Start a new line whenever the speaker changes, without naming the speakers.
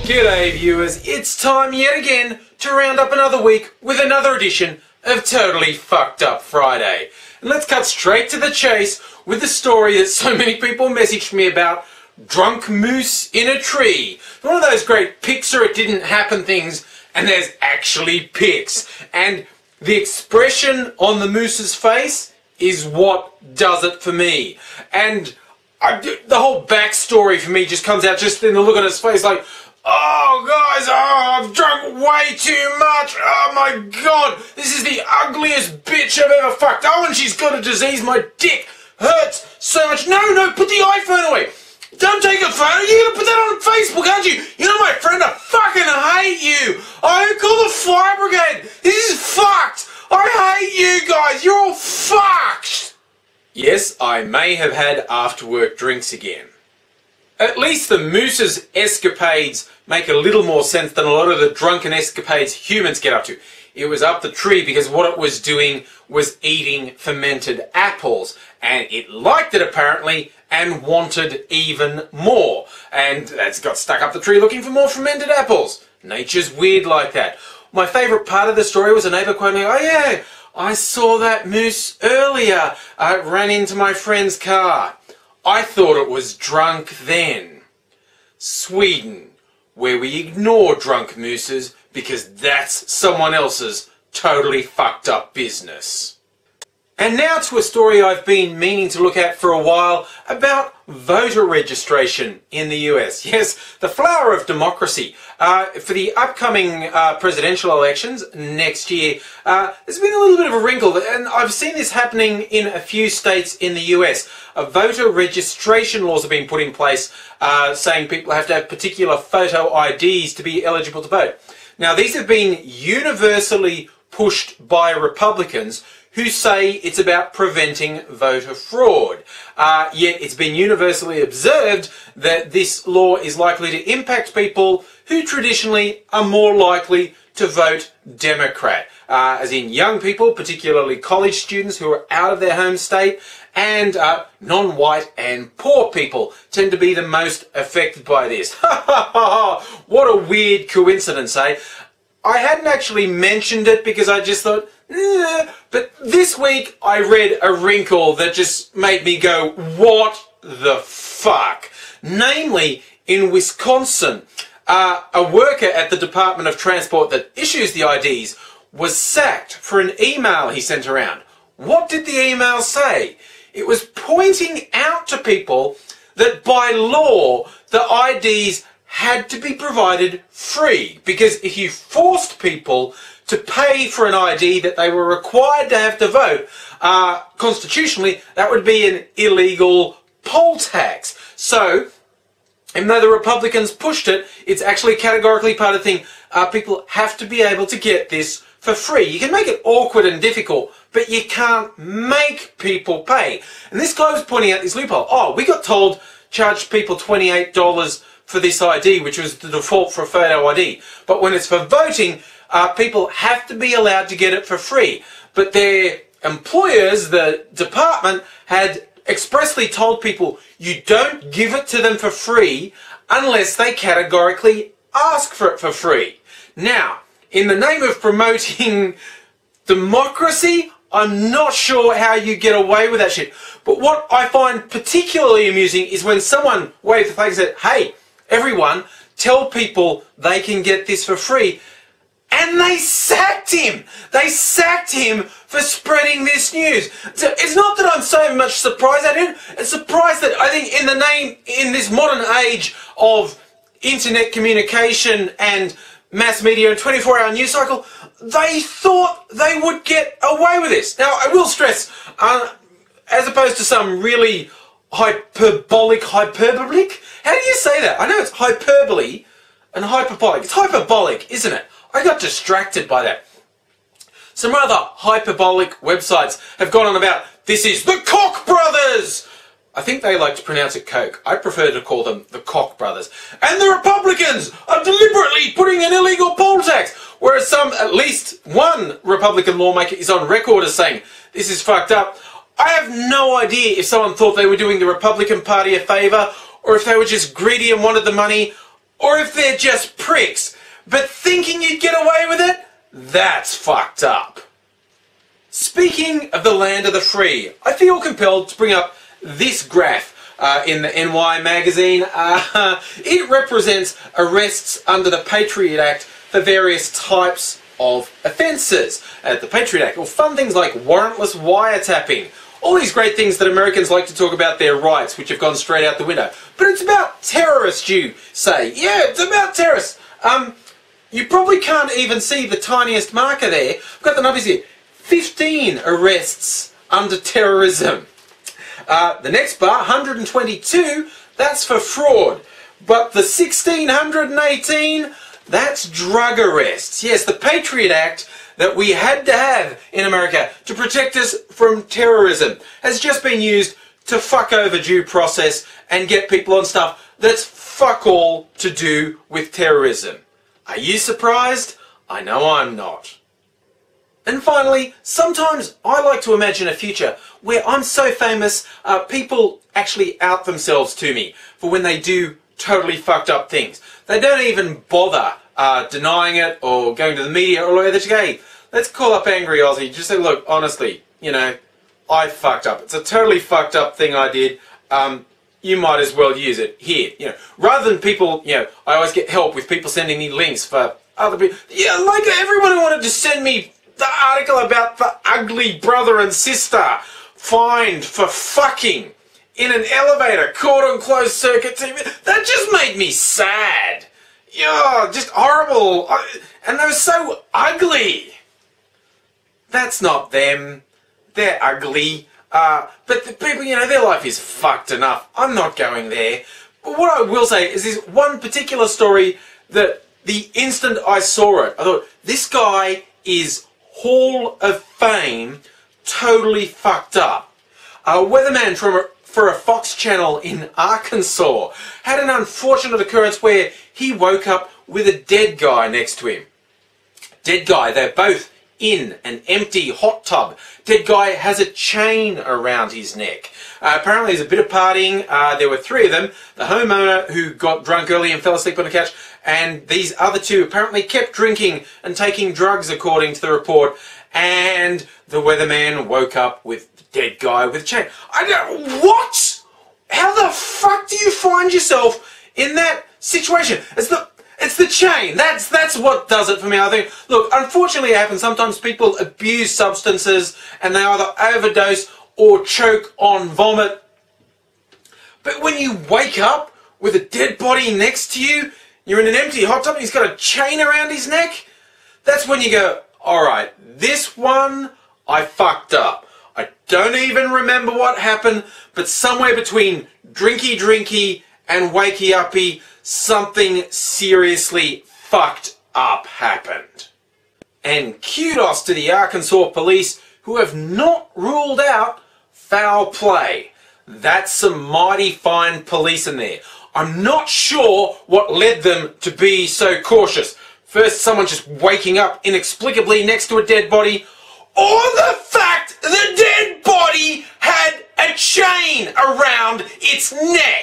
G'day viewers, it's time yet again to round up another week with another edition of Totally Fucked Up Friday. And let's cut straight to the chase with the story that so many people messaged me about, drunk moose in a tree. One of those great pics or it didn't happen things, and there's actually pics. And the expression on the moose's face is what does it for me. And the whole backstory for me just comes out just in the look on his face like, oh guys, I've drunk way too much, oh my god, this is the ugliest bitch I've ever fucked, oh and she's got a disease, my dick hurts so much, no, put the iPhone away, don't take a photo, you're gonna put that on Facebook, aren't you? You know my friend, I fucking hate you, I call the fire brigade, this is fucked, I hate you guys, you're all fucked. Yes, I may have had after work drinks again. At least the moose's escapades make a little more sense than a lot of the drunken escapades humans get up to. It was up the tree because what it was doing was eating fermented apples, and it liked it apparently and wanted even more, and that's got stuck up the tree looking for more fermented apples. Nature's weird like that. My favourite part of the story was a neighbour quoting me, oh yeah, I saw that moose earlier, it ran into my friend's car. I thought it was drunk then. Sweden, where we ignore drunk mooses because that's someone else's totally fucked up business. And now to a story I've been meaning to look at for a while about voter registration in the US. Yes, the flower of democracy. For the upcoming presidential elections next year, there's been a little bit of a wrinkle, and I've seen this happening in a few states in the US. Voter registration laws have been put in place saying people have to have particular photo IDs to be eligible to vote. Now, these have been universally pushed by Republicans who say it's about preventing voter fraud. Yet it's been universally observed that this law is likely to impact people who traditionally are more likely to vote Democrat, as in young people, particularly college students who are out of their home state, and non-white and poor people tend to be the most affected by this. What a weird coincidence, eh? I hadn't actually mentioned it because I just thought, but this week I read a wrinkle that just made me go, what the fuck? Namely, in Wisconsin, a worker at the Department of Transport that issues the IDs was sacked for an email he sent around. What did the email say? It was pointing out to people that by law, the IDs had to be provided free, because if you forced people to pay for an ID that they were required to have to vote, constitutionally, that would be an illegal poll tax. So, even though the Republicans pushed it, it's actually categorically part of the thing. People have to be able to get this for free. You can make it awkward and difficult, but you can't make people pay. And this guy was pointing out this loophole. Oh, we got told charge people $28 for this ID, which was the default for a photo ID. But when it's for voting, people have to be allowed to get it for free. But their employers, the department, had expressly told people you don't give it to them for free unless they categorically ask for it for free. Now, in the name of promoting democracy, I'm not sure how you get away with that shit. But what I find particularly amusing is when someone waved the flag and said, hey, everyone, tell people they can get this for free. And they sacked him! They sacked him for spreading this news. So it's not that I'm so much surprised at it, it's surprised that I think in this modern age of internet communication and mass media and 24-hour news cycle, they thought they would get away with this. Now, I will stress, as opposed to some really hyperbolic, how do you say that? I know it's hyperbole and hyperbolic. It's hyperbolic, isn't it? I got distracted by that. Some rather hyperbolic websites have gone on about, this is the Koch brothers! I think they like to pronounce it Coke. I prefer to call them the Koch brothers. And the Republicans are deliberately putting an illegal poll tax, whereas at least one Republican lawmaker is on record as saying, this is fucked up. I have no idea if someone thought they were doing the Republican Party a favour, or if they were just greedy and wanted the money. or if they're just pricks, but thinking you'd get away with it, that's fucked up. Speaking of the land of the free, I feel compelled to bring up this graph in the NY magazine. It represents arrests under the Patriot Act for various types of offences. The Patriot Act will fund things like warrantless wiretapping, all these great things that Americans like to talk about their rights, which have gone straight out the window. But it's about terrorists, you say. Yeah, it's about terrorists. You probably can't even see the tiniest marker there. I've got the numbers here. 15 arrests under terrorism. The next bar, 122, that's for fraud. But the 1618, that's drug arrests. Yes, the Patriot Act that we had to have in America to protect us from terrorism has just been used to fuck over due process and get people on stuff that's fuck all to do with terrorism. Are you surprised? I know I'm not. And finally, sometimes I like to imagine a future where I'm so famous, people actually out themselves to me for when they do totally fucked up things. They don't even bother denying it or going to the media or whatever. They just go, hey, let's call up AngryAussie. Just say, look, honestly, you know, I fucked up. It's a totally fucked up thing I did. You might as well use it here. You know, rather than people, you know, I always get help with people sending me links for other people. Yeah, like everyone who wanted to send me the article about the ugly brother and sister fined for fucking in an elevator caught on closed circuit TV. That just made me sad. Yeah, just horrible. And they were so ugly. That's not them. They're ugly. But the people, you know, their life is fucked enough. I'm not going there. But what I will say is this one particular story that the instant I saw it, I thought, this guy is Hall of Fame totally fucked up. A weatherman for a Fox channel in Arkansas had an unfortunate occurrence where he woke up with a dead guy next to him. Dead guy, they're both in an empty hot tub. Dead guy has a chain around his neck. Apparently there's a bit of partying. There were three of them. The homeowner who got drunk early and fell asleep on the couch, and these other two apparently kept drinking and taking drugs according to the report, and the weatherman woke up with the dead guy with a chain. What? How the fuck do you find yourself in that situation? It's the chain. That's what does it for me. I think, look, unfortunately it happens. Sometimes people abuse substances and they either overdose or choke on vomit. But when you wake up with a dead body next to you, you're in an empty hot tub and he's got a chain around his neck, that's when you go, alright, this one I fucked up. I don't even remember what happened, but somewhere between drinky and wakey uppy, something seriously fucked up happened. And kudos to the Arkansas police who have not ruled out foul play. That's some mighty fine police in there. I'm not sure what led them to be so cautious. First, someone just waking up inexplicably next to a dead body, or the fact the dead body had a chain around its neck.